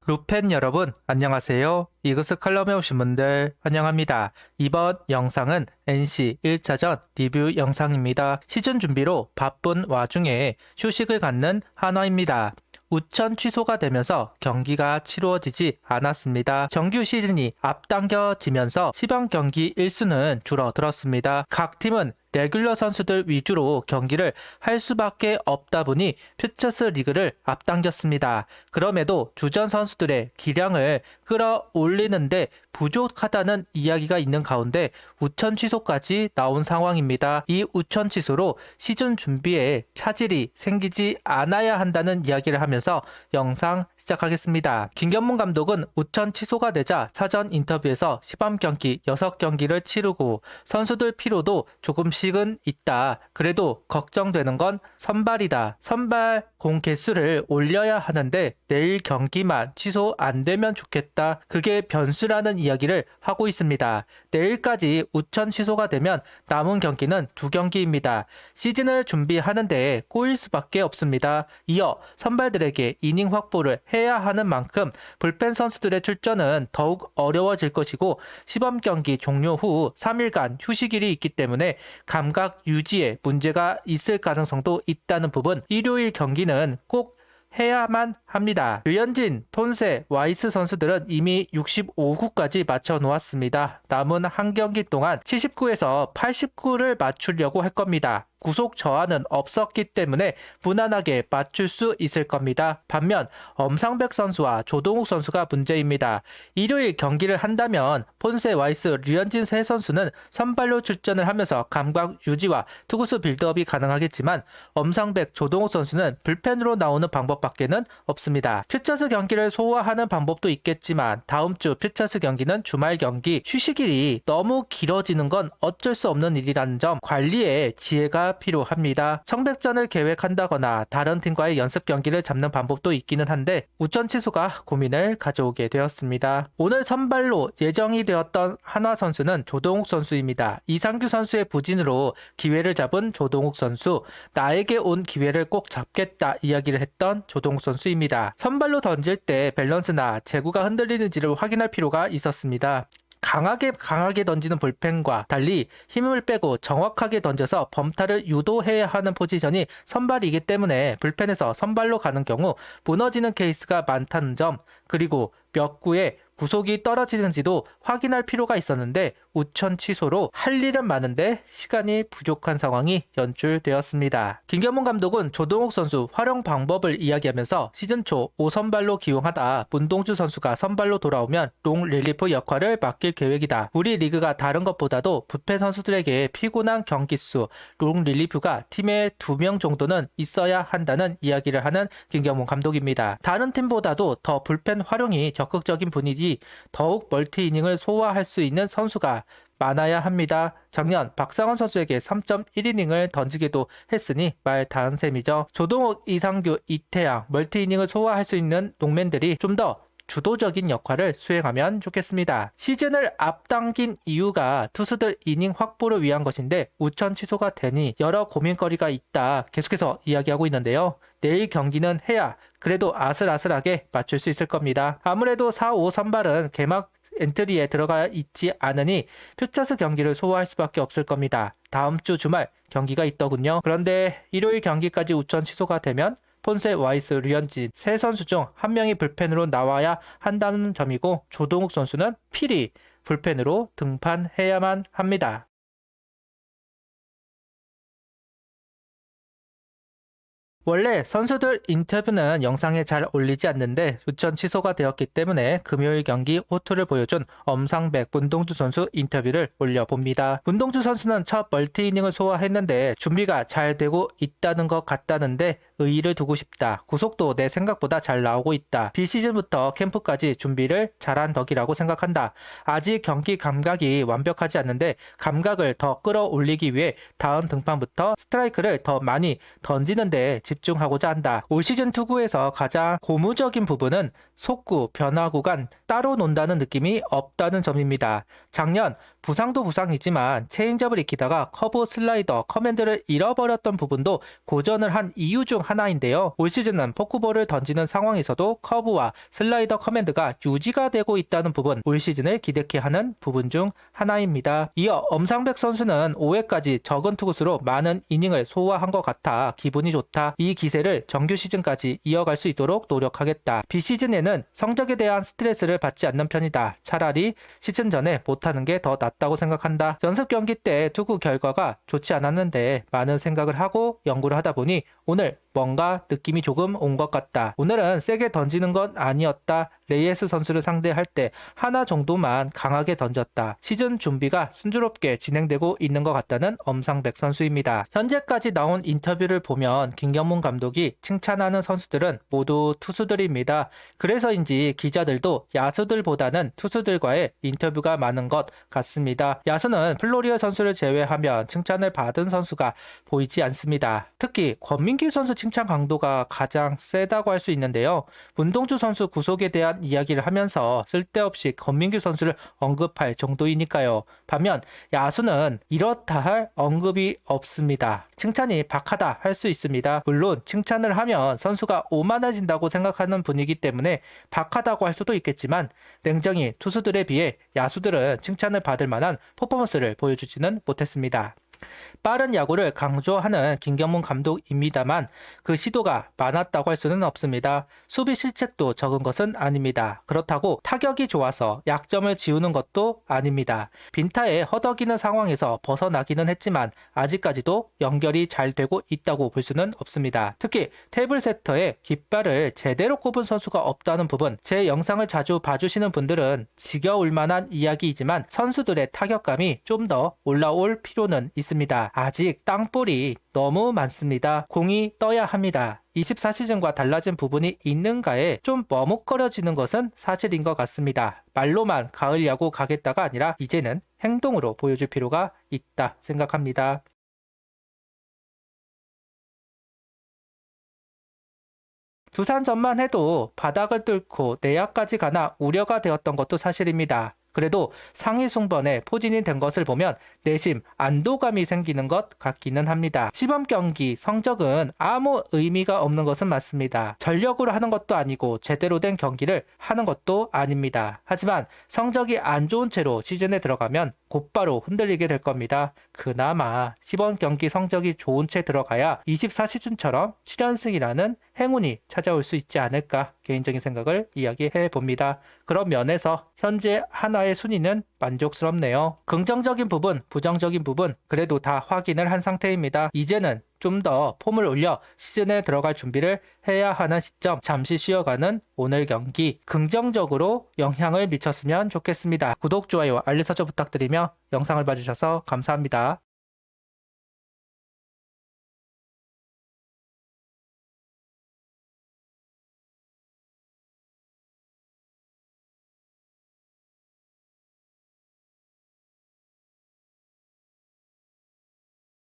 루팬 여러분 안녕하세요. 이그스 칼럼에 오신 분들 환영합니다. 이번 영상은 NC 1차전 리뷰 영상입니다. 시즌 준비로 바쁜 와중에 휴식을 갖는 한화입니다. 우천 취소가 되면서 경기가 치루어지지 않았습니다. 정규 시즌이 앞당겨지면서 시범 경기 일수는 줄어들었습니다. 각 팀은 레귤러 선수들 위주로 경기를 할 수밖에 없다 보니 퓨처스 리그를 앞당겼습니다. 그럼에도 주전 선수들의 기량을 끌어올리는데 부족하다는 이야기가 있는 가운데 우천 취소까지 나온 상황입니다. 이 우천 취소로 시즌 준비에 차질이 생기지 않아야 한다는 이야기를 하면서 영상 시작하겠습니다. 김경문 감독은 우천 취소가 되자 사전 인터뷰에서 시범 경기 6경기를 치르고 선수들 피로도 조금씩은 있다. 그래도 걱정되는 건 선발이다. 선발 공 개수를 올려야 하는데 내일 경기만 취소 안 되면 좋겠다. 그게 변수라는 이야기를 하고 있습니다. 내일까지 우천 취소가 되면 남은 경기는 2경기입니다. 시즌을 준비하는데 꼬일 수밖에 없습니다. 이어 선발들에게 이닝 확보를 해야 하는 만큼 불펜 선수들의 출전은 더욱 어려워질 것이고 시범 경기 종료 후 3일간 휴식일이 있기 때문에 감각 유지에 문제가 있을 가능성도 있다는 부분, 일요일 경기는 꼭 해야만 합니다. 류현진, 폰세, 와이스 선수들은 이미 65구까지 맞춰 놓았습니다. 남은 한 경기 동안 79에서 89를 맞추려고 할 겁니다. 구속 저하는 없었기 때문에 무난하게 맞출 수 있을 겁니다. 반면 엄상백 선수와 조동욱 선수가 문제입니다. 일요일 경기를 한다면 폰세, 와이스, 류현진 세 선수는 선발로 출전을 하면서 감각 유지와 투구수 빌드업이 가능하겠지만 엄상백, 조동욱 선수는 불펜으로 나오는 방법밖에는 없습니다. 퓨처스 경기를 소화하는 방법도 있겠지만 다음 주 퓨처스 경기는 주말 경기, 휴식일이 너무 길어지는 건 어쩔 수 없는 일이라는 점, 관리에 지혜가 필요합니다. 청백전을 계획한다거나 다른 팀과의 연습 경기를 잡는 방법도 있기는 한데 우천 취소가 고민을 가져오게 되었습니다. 오늘 선발로 예정이 되었던 한화 선수는 조동욱 선수입니다. 이상규 선수의 부진으로 기회를 잡은 조동욱 선수, 나에게 온 기회를 꼭 잡겠다 이야기를 했던 조동욱 선수입니다. 선발로 던질 때 밸런스나 제구가 흔들리는지를 확인할 필요가 있었습니다. 강하게 던지는 불펜과 달리 힘을 빼고 정확하게 던져서 범타를 유도해야 하는 포지션이 선발이기 때문에 불펜에서 선발로 가는 경우 무너지는 케이스가 많다는 점, 그리고 몇 구에 구속이 떨어지는지도 확인할 필요가 있었는데 우천 취소로 할 일은 많은데 시간이 부족한 상황이 연출되었습니다. 김경문 감독은 조동욱 선수 활용 방법을 이야기하면서 시즌 초 5선발로 기용하다 문동주 선수가 선발로 돌아오면 롱 릴리프 역할을 맡길 계획이다. 우리 리그가 다른 것보다도 부패 선수들에게 피곤한 경기수, 롱 릴리프가 팀에 2명 정도는 있어야 한다는 이야기를 하는 김경문 감독입니다. 다른 팀보다도 더 불펜 활용이 적극적인 분위기, 더욱 멀티 이닝을 소화할 수 있는 선수가 많아야 합니다. 작년 박상원 선수에게 3.1이닝을 던지기도 했으니 말 다한 셈이죠. 조동욱, 이상규, 이태양 멀티 이닝을 소화할 수 있는 농맨들이 좀 더 주도적인 역할을 수행하면 좋겠습니다. 시즌을 앞당긴 이유가 투수들 이닝 확보를 위한 것인데 우천 취소가 되니 여러 고민거리가 있다 계속해서 이야기하고 있는데요. 내일 경기는 해야 그래도 아슬아슬하게 맞출 수 있을 겁니다. 아무래도 4, 5 선발은 개막 엔트리에 들어가 있지 않으니 퓨처스 경기를 소화할 수밖에 없을 겁니다. 다음 주 주말 경기가 있더군요. 그런데 일요일 경기까지 우천 취소가 되면 폰세, 와이스, 류현진 세 선수 중 한 명이 불펜으로 나와야 한다는 점이고 조동욱 선수는 필히 불펜으로 등판해야만 합니다. 원래 선수들 인터뷰는 영상에 잘 올리지 않는데 우천 취소가 되었기 때문에 금요일 경기 호투를 보여준 엄상백, 문동주 선수 인터뷰를 올려봅니다. 문동주 선수는 첫 멀티 이닝을 소화했는데 준비가 잘 되고 있다는 것 같다는데 의의를 두고 싶다. 구속도 내 생각보다 잘 나오고 있다. 비시즌부터 캠프까지 준비를 잘한 덕이라고 생각한다. 아직 경기 감각이 완벽하지 않는데 감각을 더 끌어올리기 위해 다음 등판부터 스트라이크를 더 많이 던지는 데 집중하고자 한다. 올 시즌 투구에서 가장 고무적인 부분은 속구, 변화 구간 따로 논다는 느낌이 없다는 점입니다. 작년 부상도 부상이지만 체인지업을 익히다가 커브, 슬라이더, 커맨드를 잃어버렸던 부분도 고전을 한 이유 중 하나인데요. 올 시즌은 포크볼을 던지는 상황에서도 커브와 슬라이더, 커맨드가 유지가 되고 있다는 부분, 올 시즌을 기대케 하는 부분 중 하나입니다. 이어 엄상백 선수는 5회까지 적은 투구수로 많은 이닝을 소화한 것 같아 기분이 좋다. 이 기세를 정규 시즌까지 이어갈 수 있도록 노력하겠다. 비시즌에는 성적에 대한 스트레스를 받지 않는 편이다. 차라리 시즌 전에 못하는 게 더 낫다고 생각한다. 연습 경기 때 투구 결과가 좋지 않았는데 많은 생각을 하고 연구를 하다 보니 오늘 뭔가 느낌이 조금 온 것 같다. 오늘은 세게 던지는 건 아니었다. 레이에스 선수를 상대할 때 하나 정도만 강하게 던졌다. 시즌 준비가 순조롭게 진행되고 있는 것 같다는 엄상백 선수입니다. 현재까지 나온 인터뷰를 보면 김경문 감독이 칭찬하는 선수들은 모두 투수들입니다. 그래서인지 기자들도 야수들보다는 투수들과의 인터뷰가 많은 것 같습니다. 야수는 플로리어 선수를 제외하면 칭찬을 받은 선수가 보이지 않습니다. 특히 권민기 선수 칭찬 강도가 가장 세다고 할 수 있는데요. 문동주 선수 구속에 대한 이야기를 하면서 쓸데없이 권민규 선수를 언급할 정도이니까요. 반면 야수는 이렇다 할 언급이 없습니다. 칭찬이 박하다 할 수 있습니다. 물론 칭찬을 하면 선수가 오만해진다고 생각하는 분위기 때문에 박하다고 할 수도 있겠지만 냉정히 투수들에 비해 야수들은 칭찬을 받을 만한 퍼포먼스를 보여주지는 못했습니다. 빠른 야구를 강조하는 김경문 감독입니다만 그 시도가 많았다고 할 수는 없습니다. 수비 실책도 적은 것은 아닙니다. 그렇다고 타격이 좋아서 약점을 지우는 것도 아닙니다. 빈타에 허덕이는 상황에서 벗어나기는 했지만 아직까지도 연결이 잘 되고 있다고 볼 수는 없습니다. 특히 테이블 세터에 깃발을 제대로 꼽은 선수가 없다는 부분, 제 영상을 자주 봐주시는 분들은 지겨울 만한 이야기이지만 선수들의 타격감이 좀 더 올라올 필요는 있습니다. 아직 땅볼이 너무 많습니다. 공이 떠야 합니다. 24시즌과 달라진 부분이 있는가에 좀 머뭇거려지는 것은 사실인 것 같습니다. 말로만 가을 야구 가겠다가 아니라 이제는 행동으로 보여줄 필요가 있다 생각합니다. 두산전만 해도 바닥을 뚫고 내야까지 가나 우려가 되었던 것도 사실입니다. 그래도 상위 승번에 포진이 된 것을 보면 내심 안도감이 생기는 것 같기는 합니다. 시범 경기 성적은 아무 의미가 없는 것은 맞습니다. 전력으로 하는 것도 아니고 제대로 된 경기를 하는 것도 아닙니다. 하지만 성적이 안 좋은 채로 시즌에 들어가면 곧바로 흔들리게 될 겁니다. 그나마 시범 경기 성적이 좋은 채 들어가야 24시즌처럼 7연승이라는 행운이 찾아올 수 있지 않을까 개인적인 생각을 이야기해 봅니다. 그런 면에서 현재 하나의 순위는 만족스럽네요. 긍정적인 부분, 부정적인 부분 그래도 다 확인을 한 상태입니다. 이제는 좀 더 폼을 올려 시즌에 들어갈 준비를 해야 하는 시점, 잠시 쉬어가는 오늘 경기 긍정적으로 영향을 미쳤으면 좋겠습니다. 구독, 좋아요, 알림 설정 부탁드리며 영상을 봐주셔서 감사합니다.